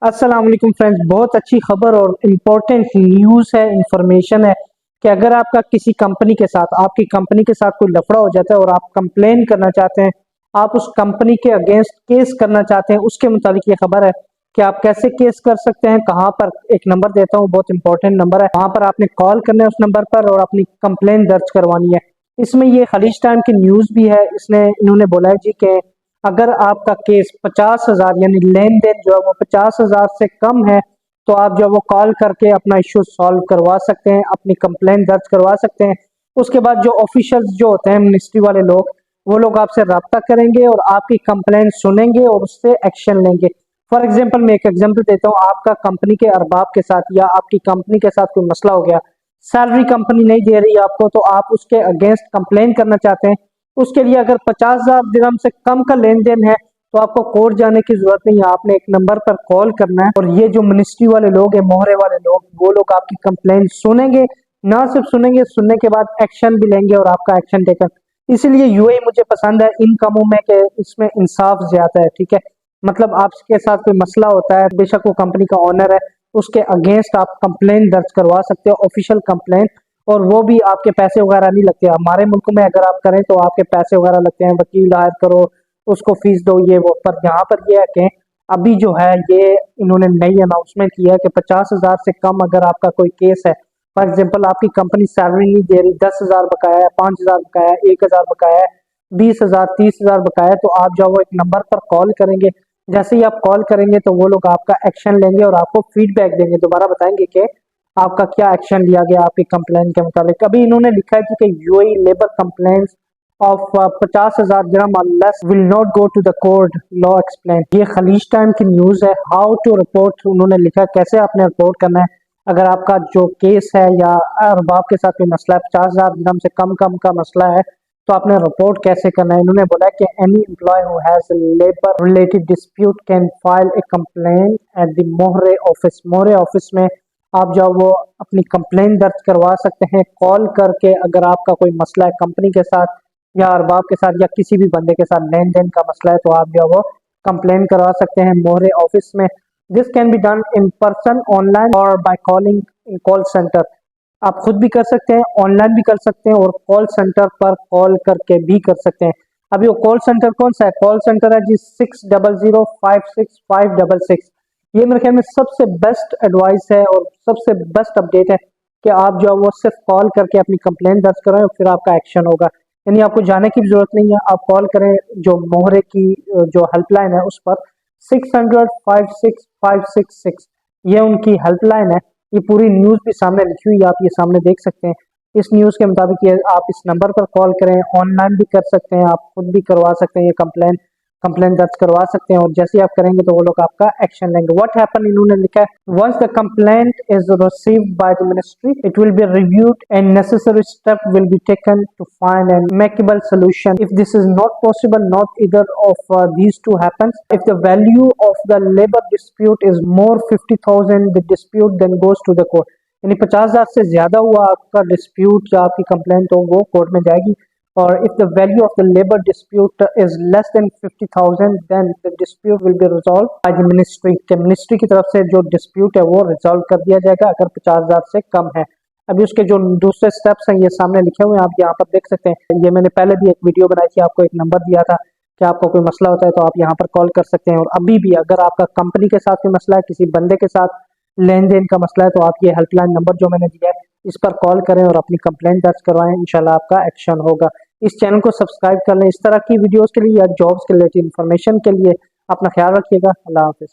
अस्सलाम वालेकुम फ्रेंड्स, बहुत अच्छी खबर और इम्पोर्टेंट न्यूज़ है, इंफॉर्मेशन है कि अगर आपका किसी कंपनी के साथ आपकी कंपनी के साथ कोई लफड़ा हो जाता है और आप कंप्लेन करना चाहते हैं, आप उस कंपनी के अगेंस्ट केस करना चाहते हैं, उसके मुताबिक ये खबर है कि आप कैसे केस कर सकते हैं। कहाँ पर, एक नंबर देता हूँ, बहुत इंपॉर्टेंट नंबर है, वहाँ पर आपने कॉल करना है उस नंबर पर और अपनी कंप्लेन दर्ज करवानी है। इसमें ये खलीज टाइम की न्यूज़ भी है, इसने इन्होंने बोला है जी कि अगर आपका केस 50,000 यानी लेन देन जो है वो 50,000 से कम है, तो आप जो है वो कॉल करके अपना इश्यू सॉल्व करवा सकते हैं, अपनी कंप्लेंट दर्ज करवा सकते हैं। उसके बाद जो ऑफिशियल्स जो होते हैं, मिनिस्ट्री वाले लोग, वो लोग आपसे रब्ता करेंगे और आपकी कंप्लेंट सुनेंगे और उससे एक्शन लेंगे। फॉर एग्जाम्पल, मैं एक एग्जाम्पल देता हूँ, आपका कंपनी के अरबाब के साथ या आपकी कंपनी के साथ कोई मसला हो गया, सैलरी कंपनी नहीं दे रही आपको, तो आप उसके अगेंस्ट कंप्लेन करना चाहते हैं। उसके लिए अगर 50,000 दिरहम से कम का लेन देन है तो आपको कोर्ट जाने की जरूरत नहीं है, आपने एक नंबर पर कॉल करना है और ये जो मिनिस्ट्री वाले लोग हैं, मोहरे वाले लोग, वो लोग आपकी कंप्लेंट सुनेंगे। ना सिर्फ सुनेंगे, सुनने के बाद एक्शन भी लेंगे और आपका एक्शन टेकन। इसीलिए यूएई मुझे पसंद है इन कामों में कि इसमें इंसाफ ज्यादा है। ठीक है, मतलब आपके साथ कोई मसला होता है, बेशक वो कंपनी का ओनर है, उसके अगेंस्ट आप कंप्लेन दर्ज करवा सकते हो, ऑफिशियल कंप्लेन, और वो भी आपके पैसे वगैरह नहीं लगते। हमारे मुल्क में अगर आप करें तो आपके पैसे वगैरह लगते हैं, वकील हायर करो, उसको फीस दो, ये वो। पर यहाँ पर ये है कि अभी जो है ये इन्होंने नई अनाउंसमेंट किया है कि 50,000 से कम अगर आपका कोई केस है, फॉर एग्जाम्पल आपकी कंपनी सैलरी नहीं दे रही, 10,000 बकाया है, 5,000 बकाया है, 1,000 बकाया है, 20,000, 30,000 बकाया है, तो आप जो है वो एक नंबर पर कॉल करेंगे। जैसे ही आप कॉल करेंगे तो वो लोग आपका एक्शन लेंगे और आपको फीडबैक देंगे, दोबारा बताएंगे कि आपका क्या एक्शन लिया गया आपकी कंप्लेन के मुताबिक। अभी इन्होंने लिखा है कि UAE labour complaints of 50,000 dirham unless will not go to the court, law explain. ये खलीज टाइम की न्यूज़ है। हाउ टू रिपोर्ट, उन्होंने लिखा है कैसे आपने रिपोर्ट करना है अगर आपका जो केस है या अरबाब के साथ कोई मसला है, 50,000 दिरहम से कम का मसला है, तो आपने रिपोर्ट कैसे करना है। इन्होंने बोला है कि any employee who has labour related dispute can file a complaint at the MOHRE office. MOHRE office में आप जो वो अपनी कंप्लेन दर्ज करवा सकते हैं कॉल करके। अगर आपका कोई मसला है कंपनी के साथ या अरबाब के साथ या किसी भी बंदे के साथ लेन देन का मसला है, तो आप जो वो कंप्लेन करवा सकते हैं मोहरे ऑफिस में। This can be done in person, online और by calling in call centre. आप खुद भी कर सकते हैं, ऑनलाइन भी कर सकते हैं और कॉल सेंटर पर कॉल करके भी कर सकते हैं। अभी वो कॉल सेंटर कौन सा है? कॉल सेंटर है जी 6005656। ये मेरे ख्याल में सबसे बेस्ट एडवाइस है और सबसे बेस्ट अपडेट है कि आप जो है वो सिर्फ कॉल करके अपनी कंप्लेन दर्ज करें और फिर आपका एक्शन होगा। यानी आपको जाने की भी जरूरत नहीं है, आप कॉल करें जो मोहरे की जो हेल्पलाइन है उस पर 600 56566, ये उनकी हेल्पलाइन है। ये पूरी न्यूज़ भी सामने लिखी हुई है, आप ये सामने देख सकते हैं। इस न्यूज़ के मुताबिक ये आप इस नंबर पर कॉल करें, ऑनलाइन भी कर सकते हैं, आप खुद भी करवा सकते हैं, ये कंप्लेन कंप्लेन दर्ज करवा सकते हैं और जैसे ही आप करेंगे तो वो लोग आपका एक्शन लेंगे। व्हाट हैपन, इन्होंने लिखा है once the complaint is received by the ministry it will be reviewed and necessary step will be taken to find an amicable solution. If this is not possible, not either of these two happens, if the value of the labor dispute is more 50,000, the dispute then goes to the court। यानी 50,000 से ज्यादा हुआ आपका dispute या आपकी complaint, तो वो court में जाएगी। और if the value of the labour dispute is less than 50,000 then the dispute will be resolve by the ministry. के मिनिस्ट्री की तरफ से जो डिस्प्यूट है वो रिजॉल्व कर दिया जाएगा अगर 50,000 से कम है। अभी उसके जो दूसरे स्टेप्स हैं ये सामने लिखे हुए हैं, आप यहाँ पर देख सकते हैं। ये मैंने पहले भी एक वीडियो बनाई थी, आपको एक नंबर दिया था कि आपको कोई मसला होता है तो आप यहाँ पर कॉल कर सकते हैं। और अभी भी अगर आपका कंपनी के साथ कोई मसला है, किसी बंदे के साथ लेन देन का मसला है, तो आप ये हेल्पलाइन नंबर जो मैंने दिया है इस पर कॉल करें और अपनी कंप्लेंट दर्ज करवाएं, इंशाल्लाह आपका एक्शन होगा। इस चैनल को सब्सक्राइब कर लें इस तरह की वीडियोस के लिए या जॉब्स के रिलेटेड इन्फॉर्मेशन के लिए। अपना ख्याल रखिएगा। अल्लाह हाफिज़।